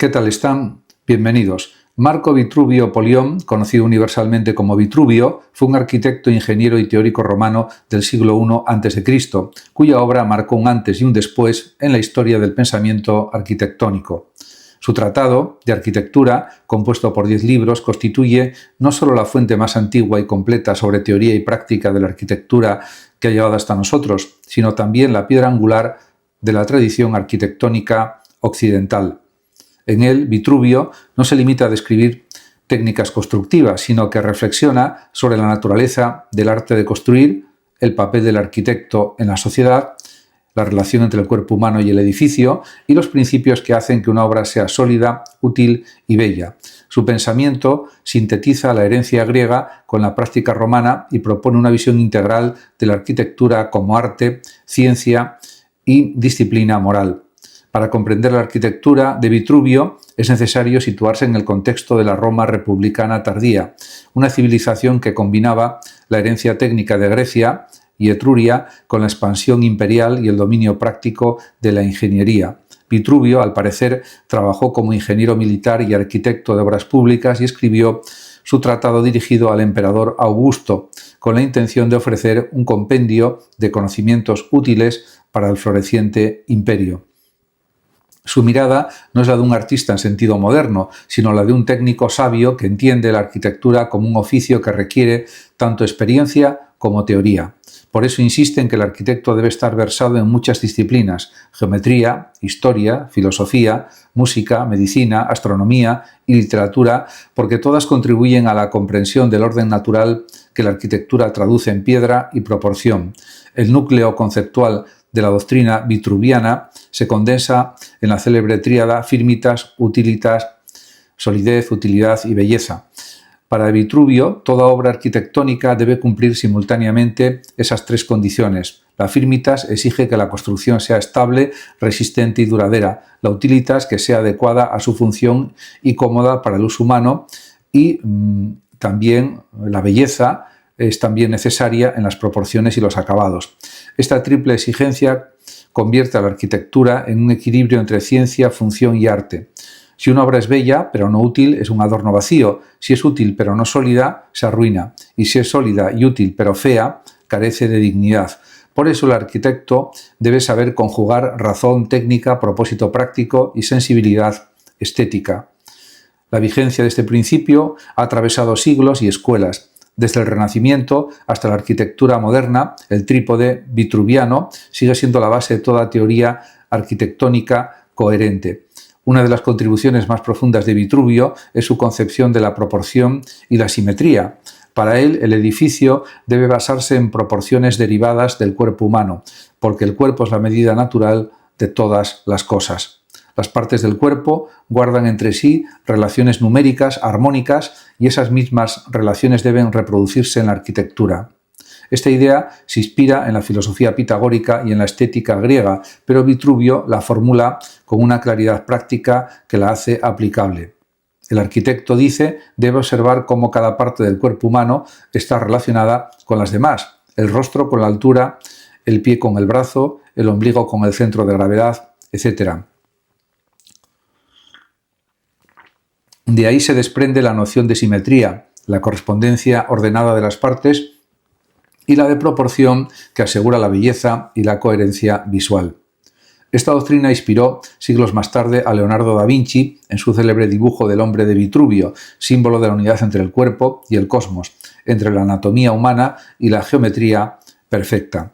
¿Qué tal están? Bienvenidos. Marco Vitruvio Polión, conocido universalmente como Vitruvio, fue un arquitecto, ingeniero y teórico romano del siglo I a.C., cuya obra marcó un antes y un después en la historia del pensamiento arquitectónico. Su tratado de arquitectura, compuesto por 10 libros, constituye no solo la fuente más antigua y completa sobre teoría y práctica de la arquitectura que ha llegado hasta nosotros, sino también la piedra angular de la tradición arquitectónica occidental. En él, Vitruvio no se limita a describir técnicas constructivas, sino que reflexiona sobre la naturaleza del arte de construir, el papel del arquitecto en la sociedad, la relación entre el cuerpo humano y el edificio y los principios que hacen que una obra sea sólida, útil y bella. Su pensamiento sintetiza la herencia griega con la práctica romana y propone una visión integral de la arquitectura como arte, ciencia y disciplina moral. Para comprender la arquitectura de Vitruvio es necesario situarse en el contexto de la Roma republicana tardía, una civilización que combinaba la herencia técnica de Grecia y Etruria con la expansión imperial y el dominio práctico de la ingeniería. Vitruvio, al parecer, trabajó como ingeniero militar y arquitecto de obras públicas y escribió su tratado dirigido al emperador Augusto, con la intención de ofrecer un compendio de conocimientos útiles para el floreciente imperio. Su mirada no es la de un artista en sentido moderno, sino la de un técnico sabio que entiende la arquitectura como un oficio que requiere tanto experiencia como teoría. Por eso insiste en que el arquitecto debe estar versado en muchas disciplinas: geometría, historia, filosofía, música, medicina, astronomía y literatura, porque todas contribuyen a la comprensión del orden natural que la arquitectura traduce en piedra y proporción. El núcleo conceptual de la doctrina vitruviana se condensa en la célebre tríada firmitas, utilitas, solidez, utilidad y belleza. Para Vitruvio, toda obra arquitectónica debe cumplir simultáneamente esas tres condiciones. La firmitas exige que la construcción sea estable, resistente y duradera. La utilitas que sea adecuada a su función y cómoda para el uso humano. Y también la belleza es también necesaria en las proporciones y los acabados. Esta triple exigencia convierte a la arquitectura en un equilibrio entre ciencia, función y arte. Si una obra es bella pero no útil, es un adorno vacío. Si es útil pero no sólida, se arruina. Y si es sólida y útil pero fea, carece de dignidad. Por eso el arquitecto debe saber conjugar razón, técnica, propósito práctico y sensibilidad estética. La vigencia de este principio ha atravesado siglos y escuelas. Desde el Renacimiento hasta la arquitectura moderna, el trípode vitruviano sigue siendo la base de toda teoría arquitectónica coherente. Una de las contribuciones más profundas de Vitruvio es su concepción de la proporción y la simetría. Para él, el edificio debe basarse en proporciones derivadas del cuerpo humano, porque el cuerpo es la medida natural de todas las cosas. Las partes del cuerpo guardan entre sí relaciones numéricas, armónicas, y esas mismas relaciones deben reproducirse en la arquitectura. Esta idea se inspira en la filosofía pitagórica y en la estética griega, pero Vitruvio la formula con una claridad práctica que la hace aplicable. El arquitecto, dice, debe observar cómo cada parte del cuerpo humano está relacionada con las demás: el rostro con la altura, el pie con el brazo, el ombligo con el centro de gravedad, etc. De ahí se desprende la noción de simetría, la correspondencia ordenada de las partes, y la de proporción, que asegura la belleza y la coherencia visual. Esta doctrina inspiró siglos más tarde a Leonardo da Vinci en su célebre dibujo del hombre de Vitruvio, símbolo de la unidad entre el cuerpo y el cosmos, entre la anatomía humana y la geometría perfecta.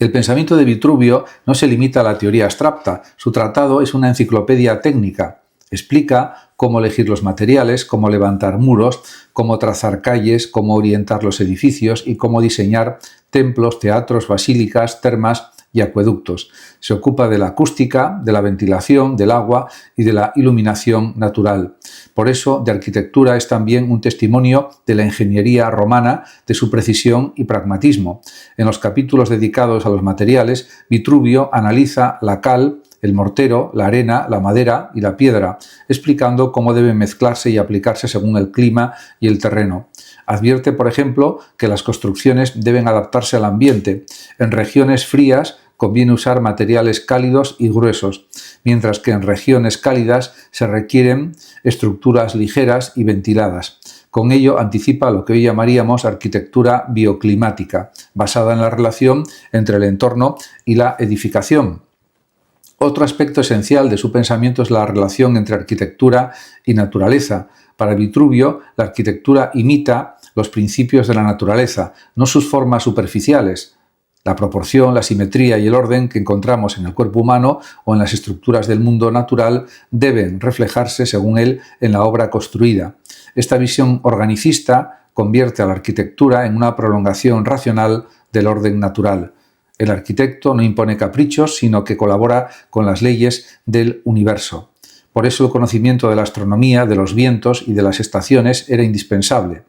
El pensamiento de Vitruvio no se limita a la teoría abstracta. Su tratado es una enciclopedia técnica. Explica cómo elegir los materiales, cómo levantar muros, cómo trazar calles, cómo orientar los edificios y cómo diseñar templos, teatros, basílicas, termas y acueductos. Se ocupa de la acústica, de la ventilación, del agua y de la iluminación natural. Por eso, de arquitectura es también un testimonio de la ingeniería romana, de su precisión y pragmatismo. En los capítulos dedicados a los materiales, Vitruvio analiza la cal, el mortero, la arena, la madera y la piedra, explicando cómo deben mezclarse y aplicarse según el clima y el terreno. Advierte, por ejemplo, que las construcciones deben adaptarse al ambiente. En regiones frías conviene usar materiales cálidos y gruesos, mientras que en regiones cálidas se requieren estructuras ligeras y ventiladas. Con ello anticipa lo que hoy llamaríamos arquitectura bioclimática, basada en la relación entre el entorno y la edificación. Otro aspecto esencial de su pensamiento es la relación entre arquitectura y naturaleza. Para Vitruvio, la arquitectura imita los principios de la naturaleza, no sus formas superficiales. La proporción, la simetría y el orden que encontramos en el cuerpo humano o en las estructuras del mundo natural deben reflejarse, según él, en la obra construida. Esta visión organicista convierte a la arquitectura en una prolongación racional del orden natural. El arquitecto no impone caprichos, sino que colabora con las leyes del universo. Por eso el conocimiento de la astronomía, de los vientos y de las estaciones era indispensable.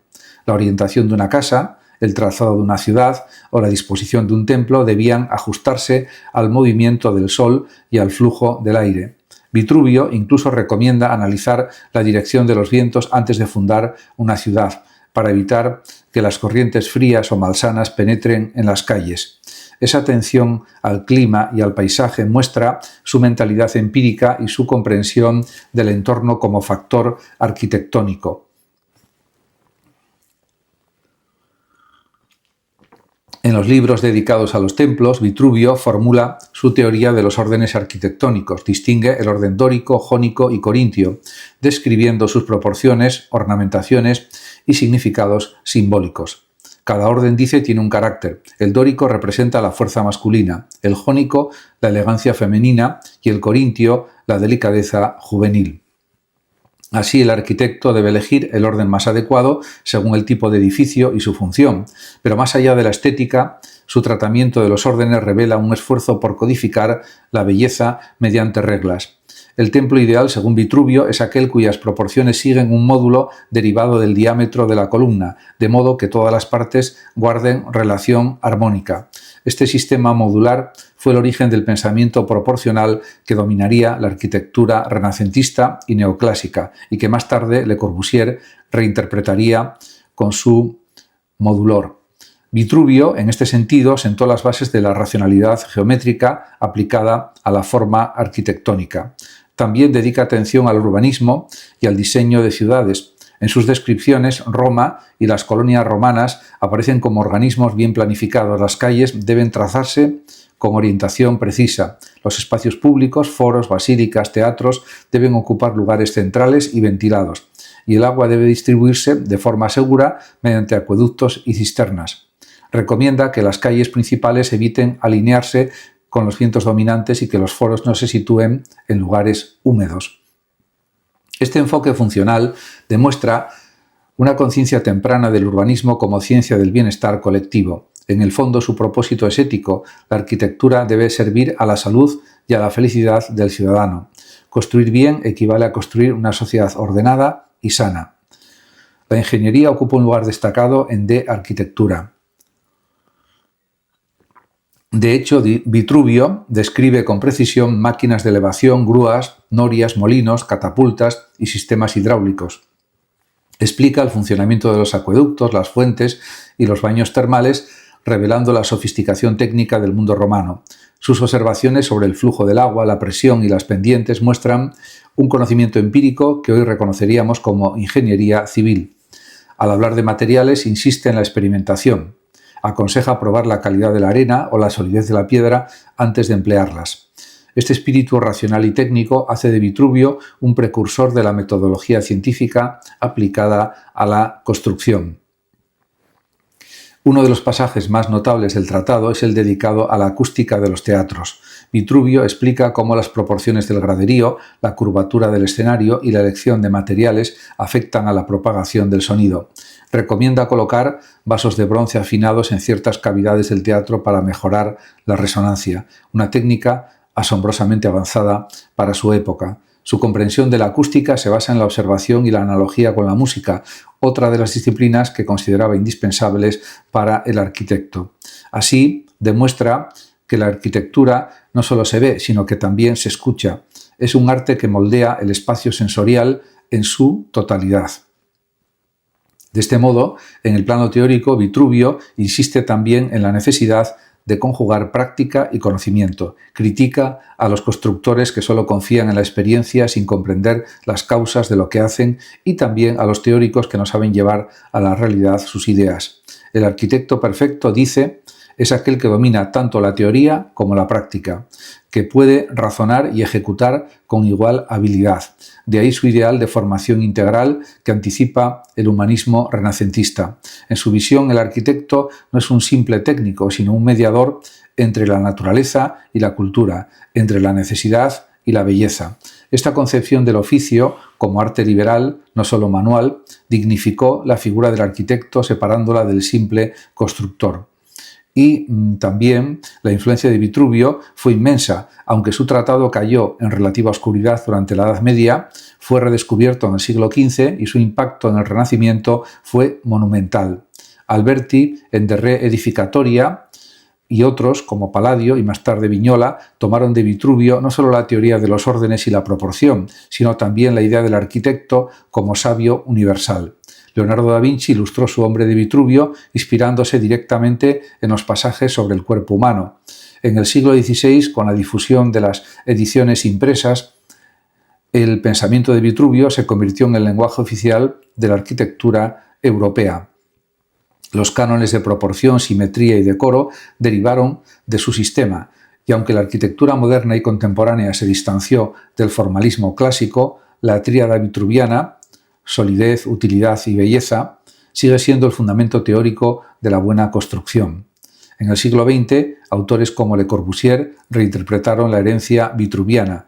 La orientación de una casa, el trazado de una ciudad o la disposición de un templo debían ajustarse al movimiento del sol y al flujo del aire. Vitruvio incluso recomienda analizar la dirección de los vientos antes de fundar una ciudad, para evitar que las corrientes frías o malsanas penetren en las calles. Esa atención al clima y al paisaje muestra su mentalidad empírica y su comprensión del entorno como factor arquitectónico. En los libros dedicados a los templos, Vitruvio formula su teoría de los órdenes arquitectónicos. Distingue el orden dórico, jónico y corintio, describiendo sus proporciones, ornamentaciones y significados simbólicos. Cada orden, dice, tiene un carácter. El dórico representa la fuerza masculina, el jónico la elegancia femenina y el corintio la delicadeza juvenil. Así, el arquitecto debe elegir el orden más adecuado según el tipo de edificio y su función. Pero más allá de la estética, su tratamiento de los órdenes revela un esfuerzo por codificar la belleza mediante reglas. El templo ideal, según Vitruvio, es aquel cuyas proporciones siguen un módulo derivado del diámetro de la columna, de modo que todas las partes guarden relación armónica. Este sistema modular fue el origen del pensamiento proporcional que dominaría la arquitectura renacentista y neoclásica, y que más tarde Le Corbusier reinterpretaría con su modulor. Vitruvio, en este sentido, sentó las bases de la racionalidad geométrica aplicada a la forma arquitectónica. También dedica atención al urbanismo y al diseño de ciudades. En sus descripciones, Roma y las colonias romanas aparecen como organismos bien planificados. Las calles deben trazarse con orientación precisa. Los espacios públicos, foros, basílicas, teatros deben ocupar lugares centrales y ventilados. Y el agua debe distribuirse de forma segura mediante acueductos y cisternas. Recomienda que las calles principales eviten alinearse con los vientos dominantes y que los foros no se sitúen en lugares húmedos. Este enfoque funcional demuestra una conciencia temprana del urbanismo como ciencia del bienestar colectivo. En el fondo, su propósito es ético. La arquitectura debe servir a la salud y a la felicidad del ciudadano. Construir bien equivale a construir una sociedad ordenada y sana. La ingeniería ocupa un lugar destacado en De Arquitectura. De hecho, Vitruvio describe con precisión máquinas de elevación, grúas, norias, molinos, catapultas y sistemas hidráulicos. Explica el funcionamiento de los acueductos, las fuentes y los baños termales, revelando la sofisticación técnica del mundo romano. Sus observaciones sobre el flujo del agua, la presión y las pendientes muestran un conocimiento empírico que hoy reconoceríamos como ingeniería civil. Al hablar de materiales, insiste en la experimentación. Aconseja probar la calidad de la arena o la solidez de la piedra antes de emplearlas. Este espíritu racional y técnico hace de Vitruvio un precursor de la metodología científica aplicada a la construcción. Uno de los pasajes más notables del tratado es el dedicado a la acústica de los teatros. Vitruvio explica cómo las proporciones del graderío, la curvatura del escenario y la elección de materiales afectan a la propagación del sonido. Recomienda colocar vasos de bronce afinados en ciertas cavidades del teatro para mejorar la resonancia, una técnica asombrosamente avanzada para su época. Su comprensión de la acústica se basa en la observación y la analogía con la música, otra de las disciplinas que consideraba indispensables para el arquitecto. Así, demuestra que la arquitectura no solo se ve, sino que también se escucha. Es un arte que moldea el espacio sensorial en su totalidad. De este modo, en el plano teórico, Vitruvio insiste también en la necesidad de conjugar práctica y conocimiento. Critica a los constructores que solo confían en la experiencia sin comprender las causas de lo que hacen y también a los teóricos que no saben llevar a la realidad sus ideas. El arquitecto perfecto, dice, es aquel que domina tanto la teoría como la práctica, que puede razonar y ejecutar con igual habilidad. De ahí su ideal de formación integral que anticipa el humanismo renacentista. En su visión, el arquitecto no es un simple técnico, sino un mediador entre la naturaleza y la cultura, entre la necesidad y la belleza. Esta concepción del oficio como arte liberal, no solo manual, dignificó la figura del arquitecto separándola del simple constructor. Y también la influencia de Vitruvio fue inmensa, aunque su tratado cayó en relativa oscuridad durante la Edad Media, fue redescubierto en el siglo XV y su impacto en el Renacimiento fue monumental. Alberti, en De Re Edificatoria, y otros, como Palladio y más tarde Vignola, tomaron de Vitruvio no solo la teoría de los órdenes y la proporción, sino también la idea del arquitecto como sabio universal. Leonardo da Vinci ilustró su Hombre de Vitruvio inspirándose directamente en los pasajes sobre el cuerpo humano. En el siglo XVI, con la difusión de las ediciones impresas, el pensamiento de Vitruvio se convirtió en el lenguaje oficial de la arquitectura europea. Los cánones de proporción, simetría y decoro derivaron de su sistema, y aunque la arquitectura moderna y contemporánea se distanció del formalismo clásico, la tríada vitruviana, solidez, utilidad y belleza, sigue siendo el fundamento teórico de la buena construcción. En el siglo XX, autores como Le Corbusier reinterpretaron la herencia vitruviana.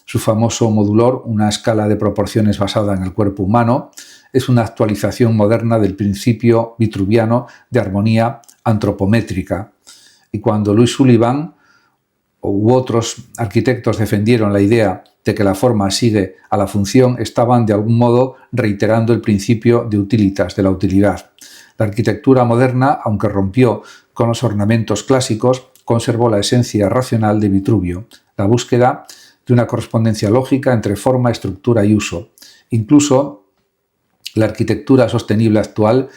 Su famoso modulor, una escala de proporciones basada en el cuerpo humano, es una actualización moderna del principio vitruviano de armonía antropométrica. Y cuando Louis Sullivan u otros arquitectos defendieron la idea de que la forma sigue a la función, estaban de algún modo reiterando el principio de utilitas, de la utilidad. La arquitectura moderna, aunque rompió con los ornamentos clásicos, conservó la esencia racional de Vitruvio, la búsqueda de una correspondencia lógica entre forma, estructura y uso. Incluso la arquitectura sostenible actual,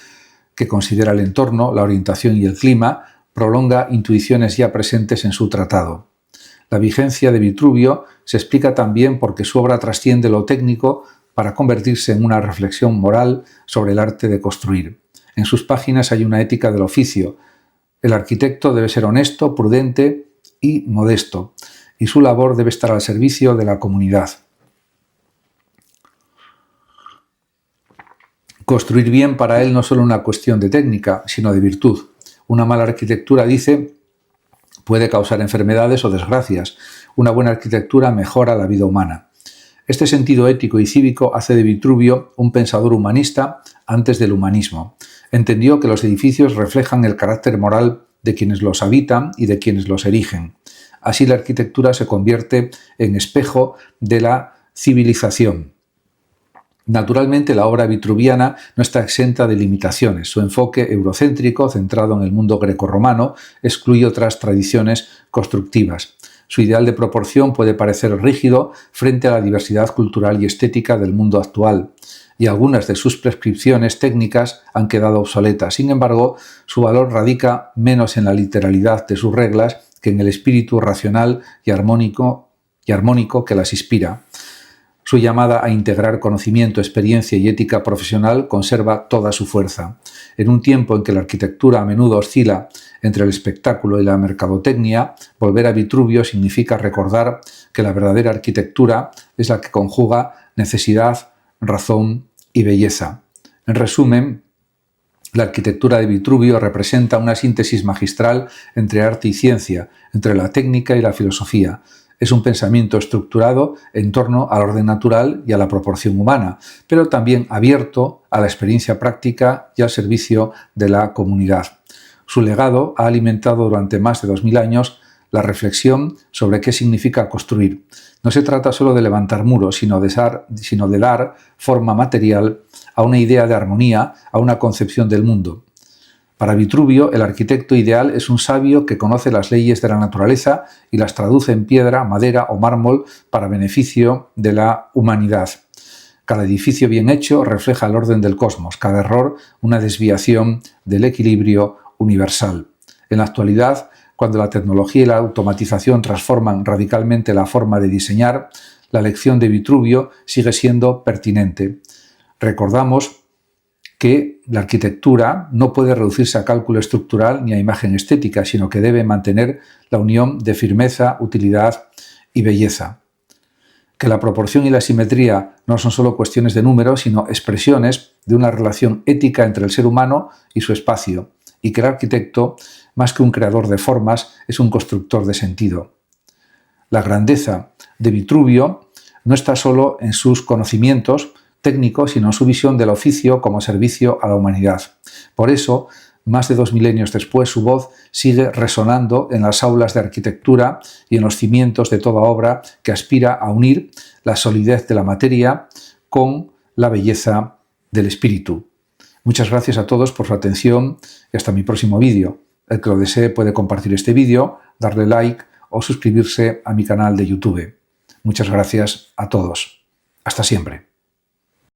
que considera el entorno, la orientación y el clima, prolonga intuiciones ya presentes en su tratado. La vigencia de Vitruvio se explica también porque su obra trasciende lo técnico para convertirse en una reflexión moral sobre el arte de construir. En sus páginas hay una ética del oficio. El arquitecto debe ser honesto, prudente y modesto, y su labor debe estar al servicio de la comunidad. Construir bien para él no es solo una cuestión de técnica, sino de virtud. Una mala arquitectura, dice, puede causar enfermedades o desgracias. Una buena arquitectura mejora la vida humana. Este sentido ético y cívico hace de Vitruvio un pensador humanista antes del humanismo. Entendió que los edificios reflejan el carácter moral de quienes los habitan y de quienes los erigen. Así la arquitectura se convierte en espejo de la civilización. Naturalmente, la obra vitruviana no está exenta de limitaciones. Su enfoque eurocéntrico, centrado en el mundo grecorromano, excluye otras tradiciones constructivas. Su ideal de proporción puede parecer rígido frente a la diversidad cultural y estética del mundo actual, y algunas de sus prescripciones técnicas han quedado obsoletas. Sin embargo, su valor radica menos en la literalidad de sus reglas que en el espíritu racional y armónico que las inspira. Su llamada a integrar conocimiento, experiencia y ética profesional conserva toda su fuerza. En un tiempo en que la arquitectura a menudo oscila entre el espectáculo y la mercadotecnia, volver a Vitruvio significa recordar que la verdadera arquitectura es la que conjuga necesidad, razón y belleza. En resumen, la arquitectura de Vitruvio representa una síntesis magistral entre arte y ciencia, entre la técnica y la filosofía. Es un pensamiento estructurado en torno al orden natural y a la proporción humana, pero también abierto a la experiencia práctica y al servicio de la comunidad. Su legado ha alimentado durante más de 2000 años la reflexión sobre qué significa construir. No se trata solo de levantar muros, sino de dar forma material a una idea de armonía, a una concepción del mundo. Para Vitruvio, el arquitecto ideal es un sabio que conoce las leyes de la naturaleza y las traduce en piedra, madera o mármol para beneficio de la humanidad. Cada edificio bien hecho refleja el orden del cosmos, cada error una desviación del equilibrio universal. En la actualidad, cuando la tecnología y la automatización transforman radicalmente la forma de diseñar, la lección de Vitruvio sigue siendo pertinente. Recordamos que la arquitectura no puede reducirse a cálculo estructural ni a imagen estética, sino que debe mantener la unión de firmeza, utilidad y belleza. Que la proporción y la simetría no son solo cuestiones de números, sino expresiones de una relación ética entre el ser humano y su espacio, y que el arquitecto, más que un creador de formas, es un constructor de sentido. La grandeza de Vitruvio no está solo en sus conocimientos técnicos, sino en su visión del oficio como servicio a la humanidad. Por eso, más de 2 milenios después, su voz sigue resonando en las aulas de arquitectura y en los cimientos de toda obra que aspira a unir la solidez de la materia con la belleza del espíritu. Muchas gracias a todos por su atención y hasta mi próximo vídeo. El que lo desee puede compartir este vídeo, darle like o suscribirse a mi canal de YouTube. Muchas gracias a todos. Hasta siempre.